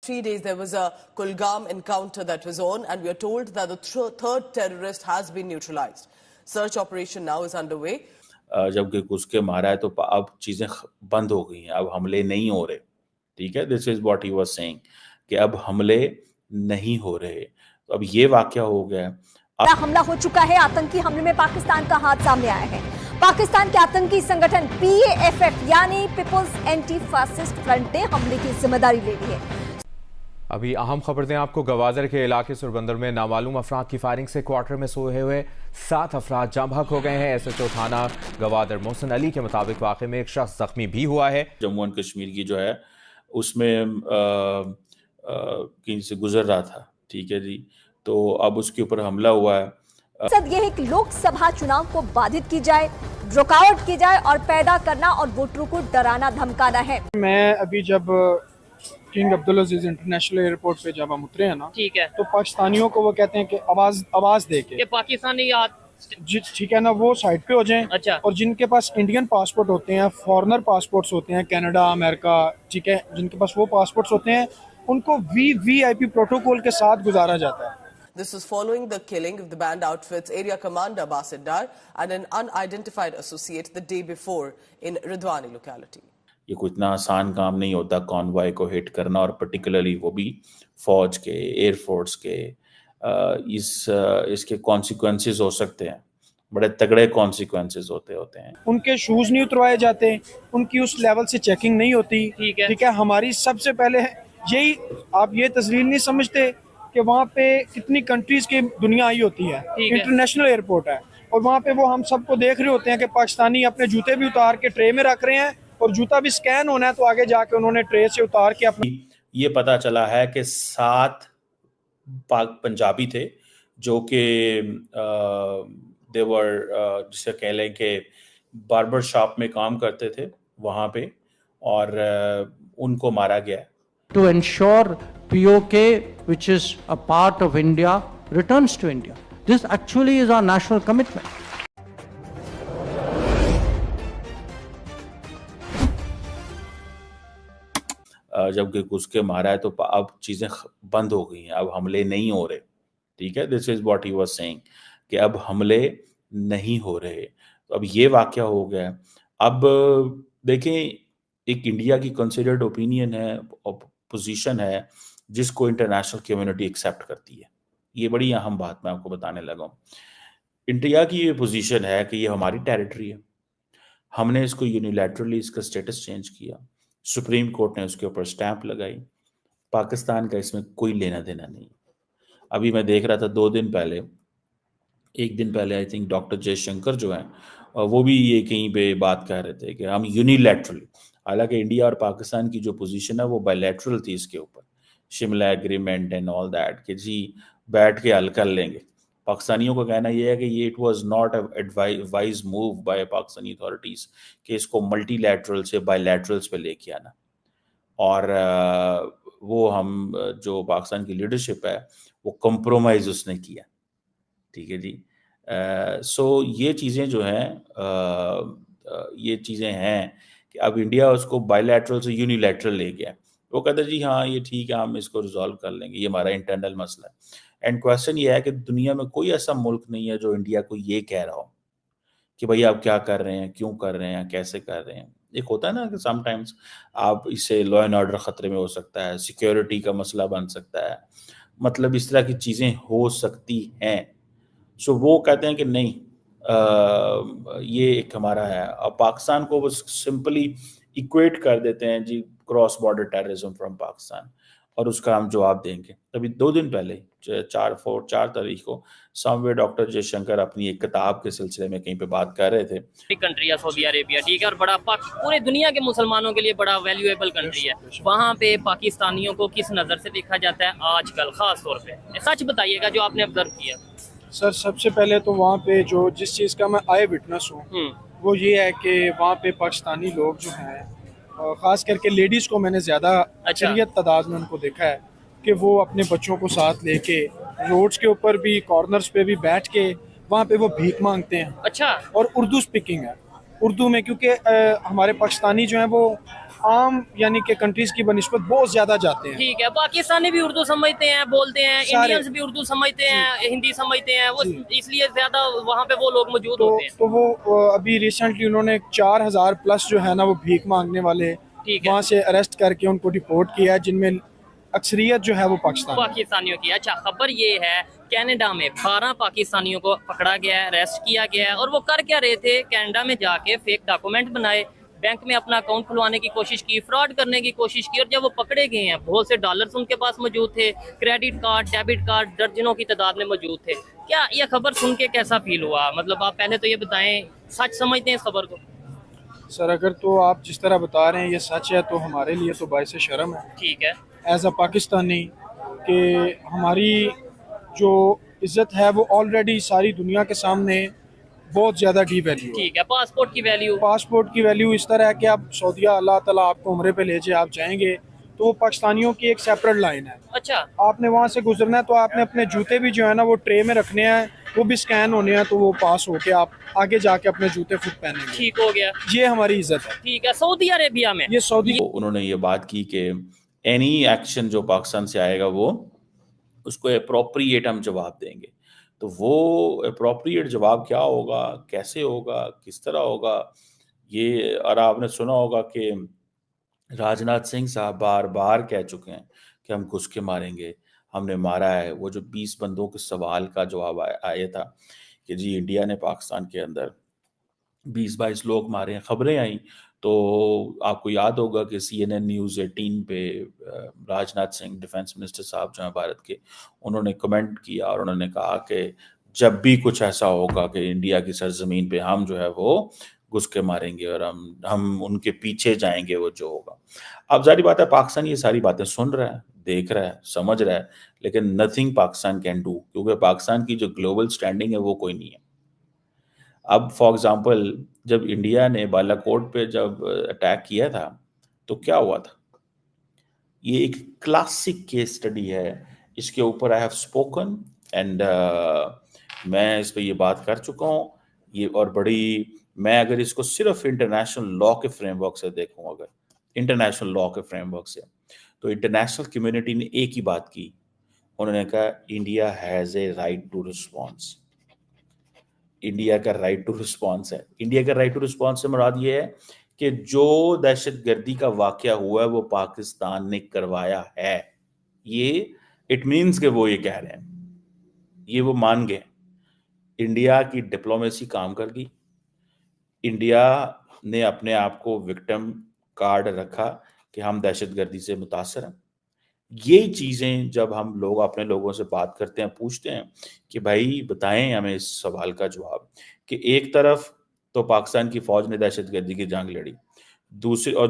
3 days there was a Kulgam encounter that was on, and we are told that the third terrorist has been neutralized. Search operation now is underway. जबकि उसके मारा है तो अब चीजें बंद हो गई हैं, अब हमले नहीं हो रहे। ठीक है, this is what he was saying कि अब हमले नहीं हो रहे। तो अब ये वाकया हो गया। हमला हो चुका है। आतंकी हमले में पाकिस्तान का हाथ सामने आया है। पाकिस्तान के आतंकी संगठन PAFF यानी पीपल्स एंटी फासिस्ट फ्रंट ने हमले की जिम्मेदारी ले ली है। अभी अहम खबर दें आपको, गवादर के इलाके सुरबंदर में नामालूम अफराद की फायरिंग से क्वार्टर में सोए हुए 7 अफराद जाँ बहक हो गए हैं। SHO थाना गवादर मोहसिन अली के मुताबिक वाक़े में एक शख्स जख्मी भी हुआ है। जम्मू एंड कश्मीर की जो है उसमें कहीं से गुजर रहा था। ठीक है जी, तो अब उसके ऊपर हमला हुआ है। मकसद ये है कि लोकसभा चुनाव को बाधित की जाए, रुकावट की जाए और पैदा करना और वोटरों को डराना धमकाना है। मैं अभी जब किंग अब्दुल अजीज इंटरनेशनल एयरपोर्ट पे जब हम उतरे हैं ना, ठीक है, तो पाकिस्तानियों को वो कहते हैं कि आवाज दे के पाकिस्तानी ठीक है ना, वो साइड पे हो जाएं। अच्छा। और जिनके पास इंडियन पासपोर्ट होते हैं, फॉरेनर पासपोर्ट्स होते हैं, कनाडा, अमेरिका, ठीक है, जिनके पास वो पासपोर्ट्स होते हैं, उनको VIP प्रोटोकॉल के साथ गुजारा जाता है। This was following the killing of the band outfit's area commander Basit Dar and an unidentified associate the day before in Ridwani locality. ये कोई इतना आसान काम नहीं होता कॉन्वॉय को हिट करना, और पर्टिकुलरली वो भी फौज के, एयरफोर्स के। इसके कॉन्सिक्वेंसेस हो सकते हैं, बड़े तगड़े कॉन्सिक्वेंसेस होते हैं। उनके शूज नहीं उतरवाए जाते, उनकी उस लेवल से चेकिंग नहीं होती। ठीक है, हमारी सबसे पहले यही, आप ये तस्वीर नहीं समझते कि वहाँ पे कितनी कंट्रीज की दुनिया आई होती है। इंटरनेशनल एयरपोर्ट है और वहाँ पे वो हम सबको देख रहे होते हैं कि पाकिस्तानी अपने जूते भी उतार के ट्रे में रख रहे हैं, और जूता भी स्कैन होना है तो आगे जाके उन्होंने ट्रे से उतार के अपना। ये पता चला है कि 7 पंजाबी थे जो कि देवर जिसे कह लें कि बार्बर शॉप में काम करते थे वहाँ पे, और उनको मारा गया। To ensure POK, which is a part of India, returns to India. This actually is our national commitment. जबकि उसके मारा है तो अब चीजें बंद हो गई हैं, अब हमले नहीं हो रहे। ठीक है, this is what he was saying कि अब हमले नहीं हो रहे। तो अब ये वाकया हो गया। अब देखें, एक इंडिया की कंसिडर्ड ओपिनियन है, पोजीशन है, जिसको इंटरनेशनल कम्युनिटी एक्सेप्ट करती है। ये बड़ी अहम बात मैं आपको बताने लगा हूँ। इंडिया की ये पोजीशन है कि ये हमारी टेरिटरी है, हमने इसको यूनिलैटरली इसका स्टेटस चेंज किया, सुप्रीम कोर्ट ने उसके ऊपर स्टैंप लगाई, पाकिस्तान का इसमें कोई लेना देना नहीं। अभी मैं देख रहा था 2 दिन पहले, 1 दिन पहले आई थिंक डॉक्टर जयशंकर जो हैं वो भी ये कहीं पे बात कर रहे थे कि हम यूनिलैटरली, हालांकि इंडिया और पाकिस्तान की जो पोजीशन है वो बायलैटरल थी इसके ऊपर, Shimla agreement and all that, कि जी बैठ के हल कर लेंगे। पाकिस्तानियों का कहना यह है कि ये it was not a wise move by Pakistani authorities कि इसको मल्टीलैटरल से बायलैटरल्स पे लेके आना, और वो हम जो पाकिस्तान की लीडरशिप है वो कंप्रोमाइज उसने किया। ठीक है जी, सो ये चीज़ें जो हैं ये चीज़ें हैं कि अब इंडिया उसको बायलैटरल से यूनिलैटरल ले गया। वो कहता है जी हाँ ये ठीक है, हम इसको रिजॉल्व कर लेंगे, ये हमारा इंटरनल मसला है। एंड क्वेश्चन ये है कि दुनिया में कोई ऐसा मुल्क नहीं है जो इंडिया को ये कह रहा हो कि भाई आप क्या कर रहे हैं, क्यों कर रहे हैं, कैसे कर रहे हैं। एक होता है ना कि समटाइम्स आप इससे लॉ एंड ऑर्डर ख़तरे में हो सकता है, सिक्योरिटी का मसला बन सकता है, मतलब इस तरह की चीज़ें हो सकती हैं। सो वो कहते हैं कि नहीं, ये एक हमारा है। अब पाकिस्तान को वो सिंपली इक्वेट कर देते हैं जी cross border terrorism from Pakistan, और उसका हम जवाब देंगे। तभी 2 दिन पहले 4 तारीख को समवेयर डॉक्टर जयशंकर अपनी एक किताब के सिलसिले में कहीं पे बात कर रहे थे। कंट्री है सऊदी अरेबिया, ठीक है, और बड़ा पूरे दुनिया के मुसलमानों के लिए बड़ा वैल्यूएबल कंट्री है। वहाँ पे पाकिस्तानियों को किस नज़र से देखा जाता है आजकल, खास तौर पे सच बताइएगा जो आपने ऑब्जर्व किया। सर सबसे पहले तो वहाँ पे जो जिस चीज़ का मैं आई विटनेस हूँ वो ये है कि वहाँ पे पाकिस्तानी लोग जो हैं, ख़ास करके लेडीज़ को मैंने ज़्यादा अक्सरियत तादाद में उनको देखा है कि वो अपने बच्चों को साथ लेके रोड्स के ऊपर भी, कॉर्नर्स पे भी बैठ के वहाँ पे वो भीख मांगते हैं। अच्छा। और उर्दू स्पीकिंग है, उर्दू में, क्योंकि हमारे पाकिस्तानी जो हैं वो आम यानी कि कंट्रीज की बनिस्बत बहुत ज्यादा जाते हैं। ठीक है, पाकिस्तानी भी उर्दू समझते हैं, बोलते हैं, इंडियंस भी उर्दू समझते हैं, हिंदी समझते हैं, वो इसलिए ज्यादा वहाँ पे वो लोग मौजूद होते हैं। तो वो अभी रिसेंटली उन्होंने 4000 प्लस जो है ना वो भीख मांगने वाले वहाँ से अरेस्ट करके उनको डिपोर्ट किया है, जिनमें अक्सरियत जो है वो पाकिस्तानियों की। अच्छा, खबर ये है कनाडा में 12 पाकिस्तानियों को पकड़ा गया है, अरेस्ट किया गया है, और वो कर क्या रहे थे? कनाडा में जाके फेक डॉक्यूमेंट बनाए, बैंक में अपना अकाउंट खुलवाने की कोशिश की, फ्रॉड करने की कोशिश की, और जब वो पकड़े गए हैं बहुत से डॉलर्स उनके पास मौजूद थे, क्रेडिट कार्ड, डेबिट कार्ड दर्जनों की तादाद में मौजूद थे। क्या ये खबर सुन के कैसा फील हुआ? मतलब आप पहले तो ये बताएं, सच समझते हैं इस खबर को? सर अगर तो आप जिस तरह बता रहे हैं ये सच है तो हमारे लिए तो बाइस शर्म है। ठीक है, एज अ पाकिस्तानी कि हमारी जो इज्जत है वो ऑलरेडी सारी दुनिया के सामने बहुत ज़्यादा डी वैल्यू है। ठीक है, पासपोर्ट की वैल्यू इस तरह है कि आप सऊदीया अल्लाह ताला आपको उम्रे पे ले जाए, आप जाएंगे तो वो पाकिस्तानियों की एक सेपरेट लाइन है। अच्छा, आपने वहाँ से गुजरना है तो आपने अपने जूते भी जो है ना वो ट्रे में रखने हैं, वो भी स्कैन होने हैं, तो वो पास होके आप आगे जाके अपने जूते खुद पहनेंगे। ठीक हो गया, ये हमारी इज्जत है। ठीक है। सऊदी अरेबिया में ये सऊदी उन्होंने ये बात की कि एनी एक्शन जो पाकिस्तान से आएगा वो उसको अप्रोप्रिएट हम जवाब देंगे। तो वो अप्रोप्रिएट जवाब क्या होगा, कैसे होगा, किस तरह होगा, ये और आपने सुना होगा कि राजनाथ सिंह साहब बार बार कह चुके हैं कि हम घुस के मारेंगे, हमने मारा है। वो जो 20 बंदों के सवाल का जवाब आया था कि जी इंडिया ने पाकिस्तान के अंदर 20-22 लोग मारे हैं, खबरें आई, तो आपको याद होगा कि CNN न्यूज़ 18 पे राजनाथ सिंह डिफेंस मिनिस्टर साहब जो हैं भारत के, उन्होंने कमेंट किया और उन्होंने कहा कि जब भी कुछ ऐसा होगा कि इंडिया की सरजमीन पे हम जो है वो घुस के मारेंगे और हम उनके पीछे जाएंगे, वो जो होगा। अब जारी बात है पाकिस्तान ये सारी बातें सुन रहा है, देख रहा है, समझ रहा है, लेकिन नथिंग पाकिस्तान कैन डू, क्योंकि पाकिस्तान की जो ग्लोबल स्टैंडिंग है वो कोई नहीं है। अब फॉर एग्जांपल जब इंडिया ने बालाकोट पे जब अटैक किया था तो क्या हुआ था, ये एक क्लासिक केस स्टडी है, इसके ऊपर आई हैव स्पोकन एंड मैं इस पे ये बात कर चुका हूँ ये, और बड़ी मैं अगर इसको सिर्फ इंटरनेशनल लॉ के फ्रेमवर्क से देखूँ, अगर इंटरनेशनल लॉ के फ्रेमवर्क से, तो इंटरनेशनल कम्युनिटी ने एक ही बात की, उन्होंने कहा India has a right to response. India का राइट टू रिस्पॉन्स है। इंडिया का राइट टू रिस्पॉन्स से मुराद ये है कि जो दहशतगर्दी का वाकया हुआ है वो पाकिस्तान ने करवाया है। ये इट मीन्स कि वो ये कह रहे हैं, ये वो मान गए। इंडिया की डिप्लोमेसी काम कर गई, इंडिया ने अपने आप को विक्टिम कार्ड रखा कि हम दहशतगर्दी से मुतासर हैं। ये चीजें जब हम लोग अपने लोगों से बात करते हैं, पूछते हैं कि भाई बताएं हमें इस सवाल का जवाब, कि एक तरफ तो पाकिस्तान की फौज ने दहशतगर्दी की जंग लड़ी, दूसरी और